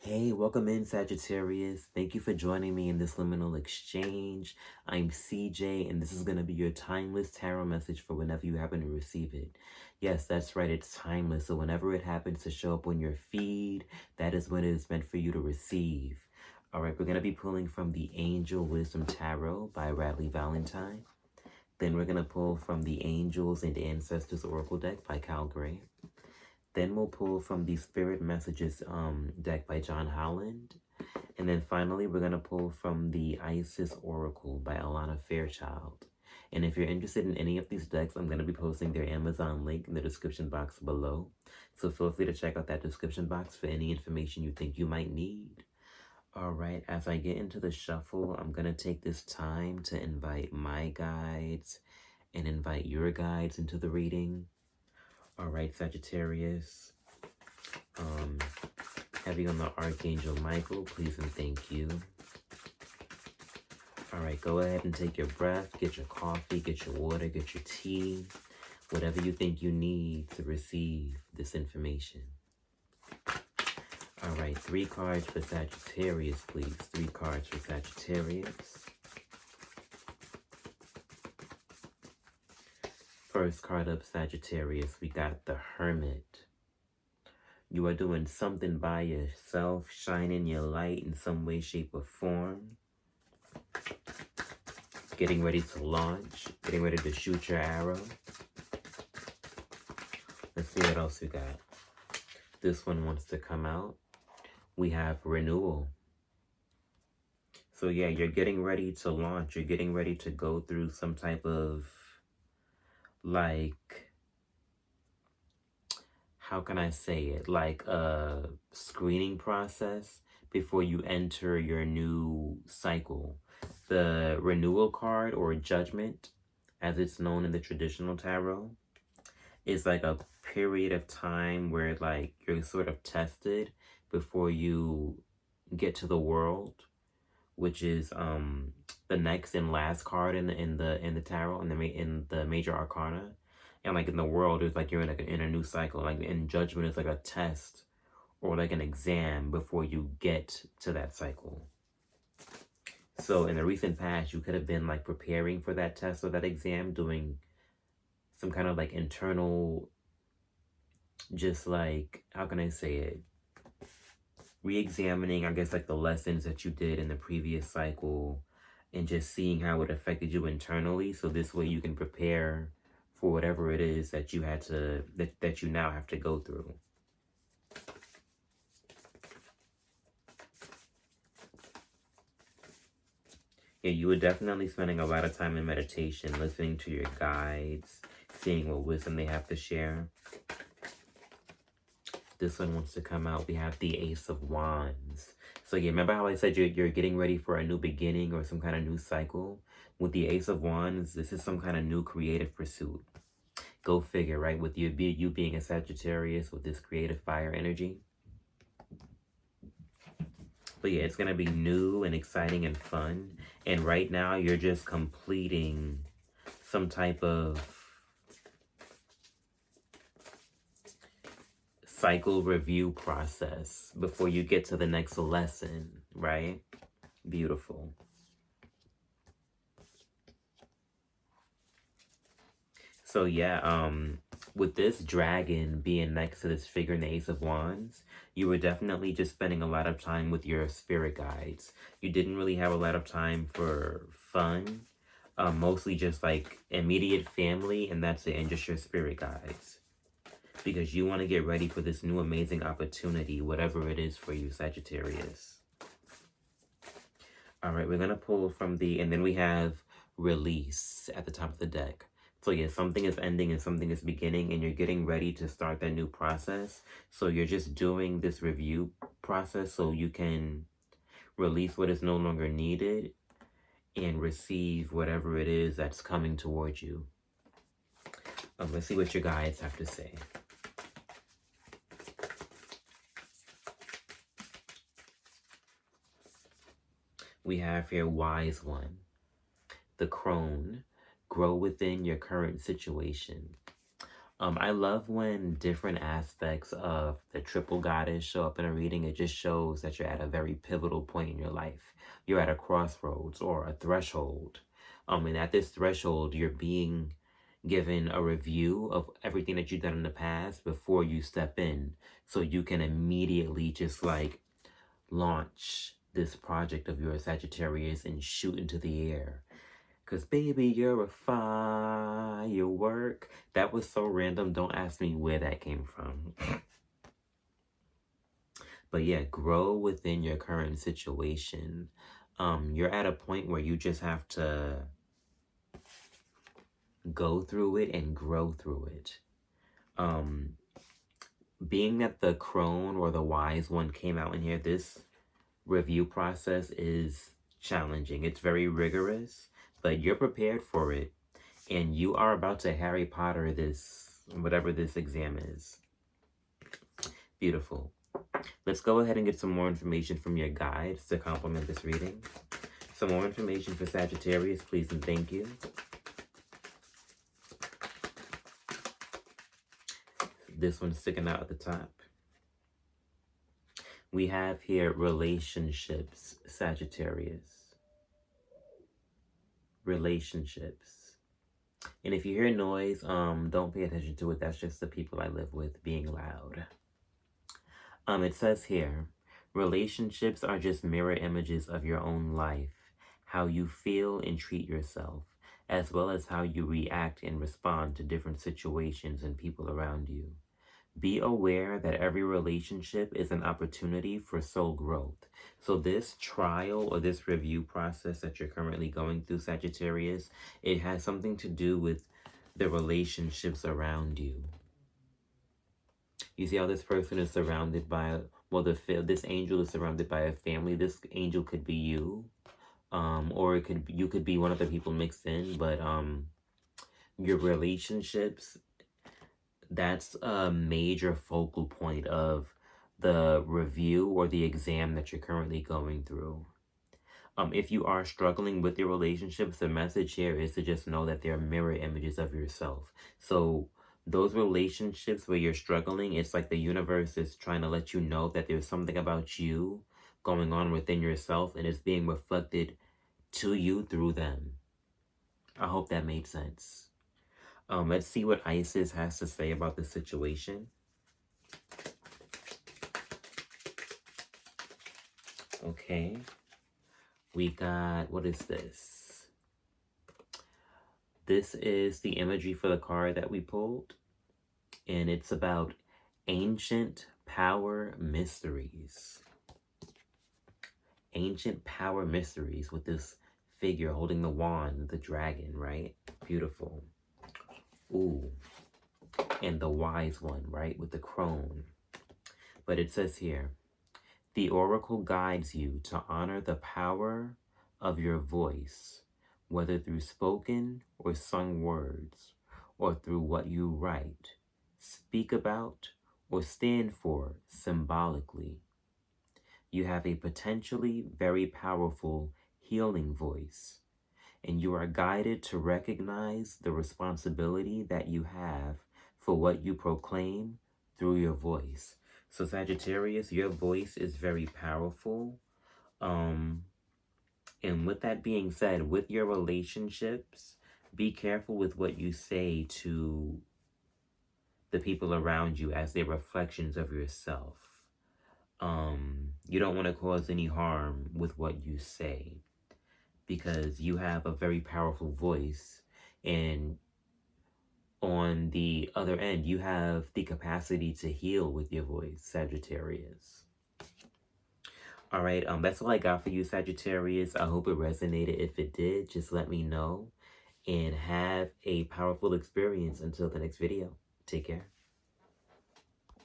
Hey, welcome in, Sagittarius. Thank you for joining me in this liminal exchange. I'm CJ, and this is going to be your timeless tarot message for whenever you happen to receive it. Yes, that's right, it's timeless. So whenever it happens to show up on your feed, that is when it is meant for you to receive. All right, we're going to be pulling from the Angel Wisdom Tarot by Radley Valentine. Then we're going to pull from the Angels and Ancestors Oracle deck by Cal Gray. Then we'll pull from the Spirit Messages deck by John Holland. And then finally, we're going to pull from the Isis Oracle by Alana Fairchild. And if you're interested in any of these decks, I'm going to be posting their Amazon link in the description box below. So feel free to check out that description box for any information you think you might need. All right, as I get into the shuffle, I'm going to take this time to invite my guides and invite your guides into the reading. All right, Sagittarius. Heavy on the Archangel Michael, please and thank you. All right, go ahead and take your breath, get your coffee, get your water, get your tea, whatever you think you need to receive this information. All right, 3 cards for Sagittarius, please. 3 cards for Sagittarius. First card up, Sagittarius, we got the Hermit. You are doing something by yourself, shining your light in some way, shape, or form. Getting ready to launch, getting ready to shoot your arrow. Let's see what else we got. This one wants to come out. We have renewal. So yeah, you're getting ready to launch. You're getting ready to go through some type of, like, how can I say it? Like a screening process before you enter your new cycle. The renewal card, or judgment, as it's known in the traditional tarot, is like a period of time where like you're sort of tested before you get to the world, which is the next and last card in the tarot, in the major arcana. And like in the world, it's like you're in a new cycle. Like in judgment, it's like a test or like an exam before you get to that cycle. So in the recent past, you could have been like preparing for that test or that exam, doing some kind of like internal, just like, how can I say it? Re-examining, I guess, like the lessons that you did in the previous cycle and just seeing how it affected you internally. So this way you can prepare for whatever it is that you had to, that you now have to go through. Yeah, you were definitely spending a lot of time in meditation, listening to your guides, seeing what wisdom they have to share. This one wants to come out. We have the Ace of Wands. So yeah, remember how I said you're getting ready for a new beginning or some kind of new cycle? With the Ace of Wands, this is some kind of new creative pursuit. Go figure, right? With you being a Sagittarius with this creative fire energy. But yeah, it's going to be new and exciting and fun. And right now, you're just completing some type of cycle review process before you get to the next lesson, right? Beautiful. So yeah, with this dragon being next to this figure in the Ace of Wands, you were definitely just spending a lot of time with your spirit guides. You didn't really have a lot of time for fun, mostly just like immediate family, and that's it, and just your spirit guides. Because you want to get ready for this new amazing opportunity, whatever it is for you, Sagittarius. All right, we're going to pull from the, and then we have release at the top of the deck. So yeah, something is ending and something is beginning, and you're getting ready to start that new process. So you're just doing this review process so you can release what is no longer needed and receive whatever it is that's coming towards you. Let's see what your guides have to say. We have here Wise One, the Crone. Grow within your current situation. I love when different aspects of the triple goddess show up in a reading. It just shows that you're at a very pivotal point in your life. You're at a crossroads or a threshold. And at this threshold, you're being given a review of everything that you've done in the past before you step in. So you can immediately just like launch this project of your Sagittarius and shoot into the air. Cause baby, you're a firework. That was so random. Don't ask me where that came from. But yeah, grow within your current situation. You're at a point where you just have to go through it and grow through it. Being that the crone or the wise one came out in here, this review process is challenging. It's very rigorous, but you're prepared for it. And you are about to Harry Potter this, whatever this exam is. Beautiful. Let's go ahead and get some more information from your guides to complement this reading. Some more information for Sagittarius, please and thank you. This one's sticking out at the top. We have here relationships, Sagittarius. Relationships. And if you hear noise, don't pay attention to it. That's just the people I live with being loud. It says here, relationships are just mirror images of your own life, how you feel and treat yourself, as well as how you react and respond to different situations and people around you. Be aware that every relationship is an opportunity for soul growth. So this trial or this review process that you're currently going through, Sagittarius, it has something to do with the relationships around you. You see how this person is surrounded by, well, this angel is surrounded by a family. This angel could be you, or you could be one of the people mixed in. But your relationships, that's a major focal point of the review or the exam that you're currently going through. If you are struggling with your relationships, the message here is to just know that they're mirror images of yourself. So those relationships where you're struggling, it's like the universe is trying to let you know that there's something about you going on within yourself and it's being reflected to you through them. I hope that made sense. Let's see what Isis has to say about the situation. Okay. We got, what is this? This is the imagery for the card that we pulled. And it's about ancient power mysteries. Ancient power mysteries with this figure holding the wand, the dragon, right? Beautiful. Ooh. And the wise one, right? With the crone. But it says here, the oracle guides you to honor the power of your voice, whether through spoken or sung words, or through what you write, speak about, or stand for symbolically. You have a potentially very powerful healing voice, and you are guided to recognize the responsibility that you have for what you proclaim through your voice. So Sagittarius, your voice is very powerful. And with that being said, with your relationships, be careful with what you say to the people around you as they're reflections of yourself. You don't want to cause any harm with what you say because you have a very powerful voice, and on the other end, you have the capacity to heal with your voice, Sagittarius. All right, that's all I got for you, Sagittarius. I hope it resonated. If it did, just let me know. And have a powerful experience until the next video. Take care.